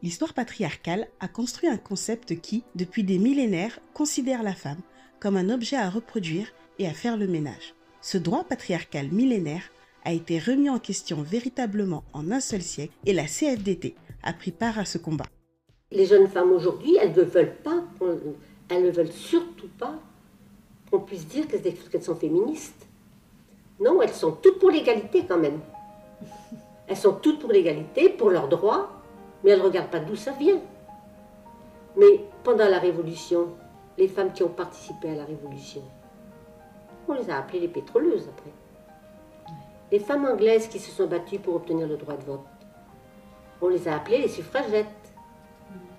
L'histoire patriarcale a construit un concept qui, depuis des millénaires, considère la femme comme un objet à reproduire et à faire le ménage. Ce droit patriarcal millénaire a été remis en question véritablement en un seul siècle et la CFDT a pris part à ce combat. Les jeunes femmes aujourd'hui, elles ne veulent surtout pas qu'on puisse dire qu'elles sont féministes. Non, elles sont toutes pour l'égalité quand même. Elles sont toutes pour l'égalité, pour leurs droits, mais elles ne regardent pas d'où ça vient. Mais pendant la Révolution, les femmes qui ont participé à la Révolution, on les a appelées les pétroleuses après. Les femmes anglaises qui se sont battues pour obtenir le droit de vote, on les a appelées les suffragettes,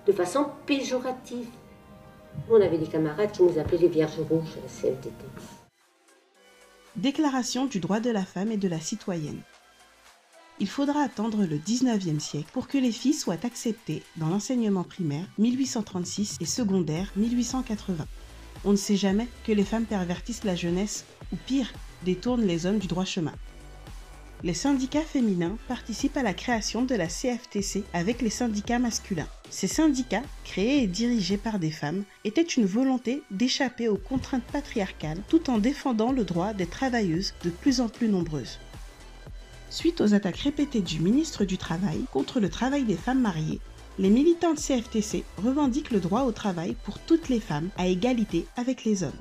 de façon péjorative. On avait des camarades qui nous appelaient les vierges rouges à la CFDT. Déclaration du droit de la femme et de la citoyenne. Il faudra attendre le 19e siècle pour que les filles soient acceptées dans l'enseignement primaire 1836 et secondaire 1880. On ne sait jamais que les femmes pervertissent la jeunesse ou pire, détournent les hommes du droit chemin. Les syndicats féminins participent à la création de la CFTC avec les syndicats masculins. Ces syndicats, créés et dirigés par des femmes, étaient une volonté d'échapper aux contraintes patriarcales tout en défendant le droit des travailleuses de plus en plus nombreuses. Suite aux attaques répétées du ministre du Travail contre le travail des femmes mariées, les militantes CFTC revendiquent le droit au travail pour toutes les femmes à égalité avec les hommes.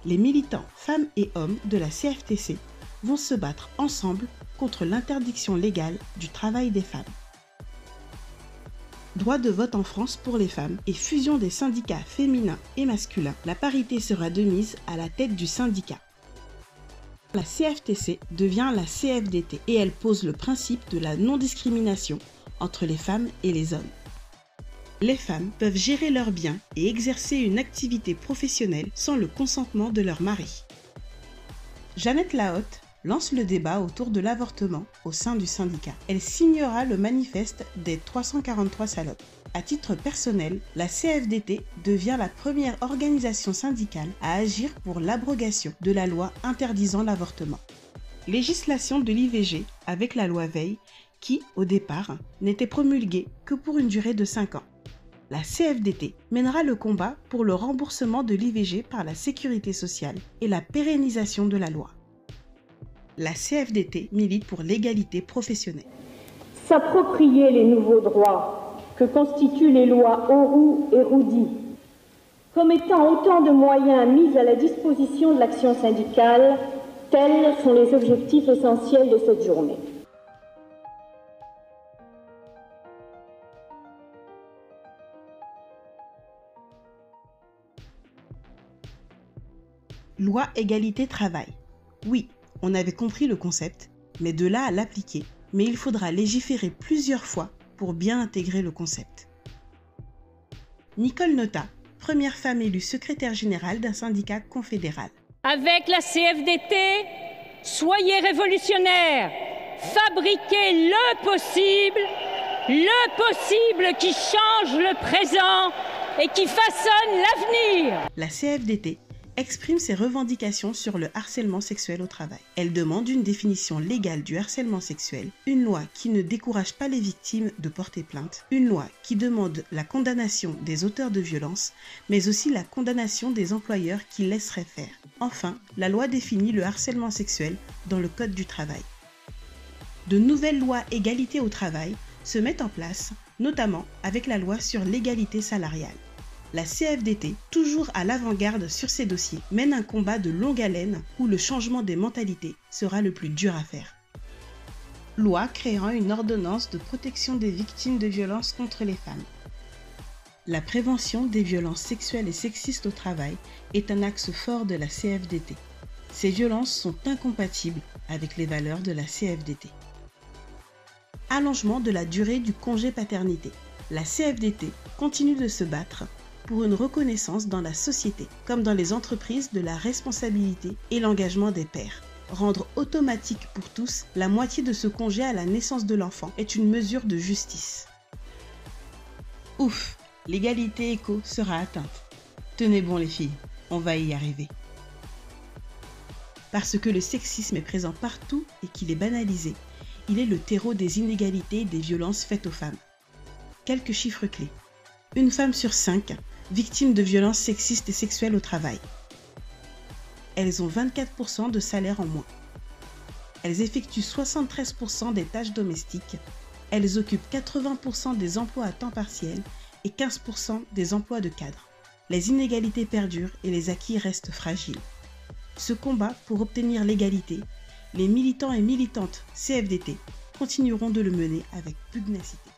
Les militants femmes et hommes de la CFTC vont se battre ensemble contre l'interdiction légale du travail des femmes. Droit de vote en France pour les femmes et fusion des syndicats féminins et masculins, la parité sera de mise à la tête du syndicat. La CFTC devient la CFDT et elle pose le principe de la non-discrimination entre les femmes et les hommes. Les femmes peuvent gérer leurs biens et exercer une activité professionnelle sans le consentement de leur mari. Jeannette Lahotte lance le débat autour de l'avortement au sein du syndicat. Elle signera le manifeste des 343 salopes. À titre personnel, la CFDT devient la première organisation syndicale à agir pour l'abrogation de la loi interdisant l'avortement. Législation de l'IVG avec la loi Veil qui, au départ, n'était promulguée que pour une durée de 5 ans. La CFDT mènera le combat pour le remboursement de l'IVG par la sécurité sociale et la pérennisation de la loi. La CFDT milite pour l'égalité professionnelle. S'approprier les nouveaux droits que constituent les lois Auroux et Roudy, comme étant autant de moyens mis à la disposition de l'action syndicale, tels sont les objectifs essentiels de cette journée. Loi égalité travail. Oui, on avait compris le concept, mais de là à l'appliquer, mais il faudra légiférer plusieurs fois pour bien intégrer le concept. Nicole Notat, première femme élue secrétaire générale d'un syndicat confédéral. Avec la CFDT, soyez révolutionnaires, fabriquez le possible qui change le présent et qui façonne l'avenir. La CFDT exprime ses revendications sur le harcèlement sexuel au travail. Elle demande une définition légale du harcèlement sexuel, une loi qui ne décourage pas les victimes de porter plainte, une loi qui demande la condamnation des auteurs de violences, mais aussi la condamnation des employeurs qui laisseraient faire. Enfin, la loi définit le harcèlement sexuel dans le Code du travail. De nouvelles lois égalité au travail se mettent en place, notamment avec la loi sur l'égalité salariale. La CFDT, toujours à l'avant-garde sur ces dossiers, mène un combat de longue haleine où le changement des mentalités sera le plus dur à faire. Loi créant une ordonnance de protection des victimes de violences contre les femmes. La prévention des violences sexuelles et sexistes au travail est un axe fort de la CFDT. Ces violences sont incompatibles avec les valeurs de la CFDT. Allongement de la durée du congé paternité. La CFDT continue de se battre pour une reconnaissance dans la société, comme dans les entreprises, de la responsabilité et l'engagement des pères. Rendre automatique pour tous la moitié de ce congé à la naissance de l'enfant est une mesure de justice. Ouf, l'égalité éco sera atteinte. Tenez bon les filles, on va y arriver. Parce que le sexisme est présent partout et qu'il est banalisé, il est le terreau des inégalités et des violences faites aux femmes. Quelques chiffres clés. Une femme sur 5 victime de violences sexistes et sexuelles au travail. Elles ont 24% de salaire en moins. Elles effectuent 73% des tâches domestiques. Elles occupent 80% des emplois à temps partiel et 15% des emplois de cadre. Les inégalités perdurent et les acquis restent fragiles. Ce combat pour obtenir l'égalité, les militants et militantes CFDT continueront de le mener avec pugnacité.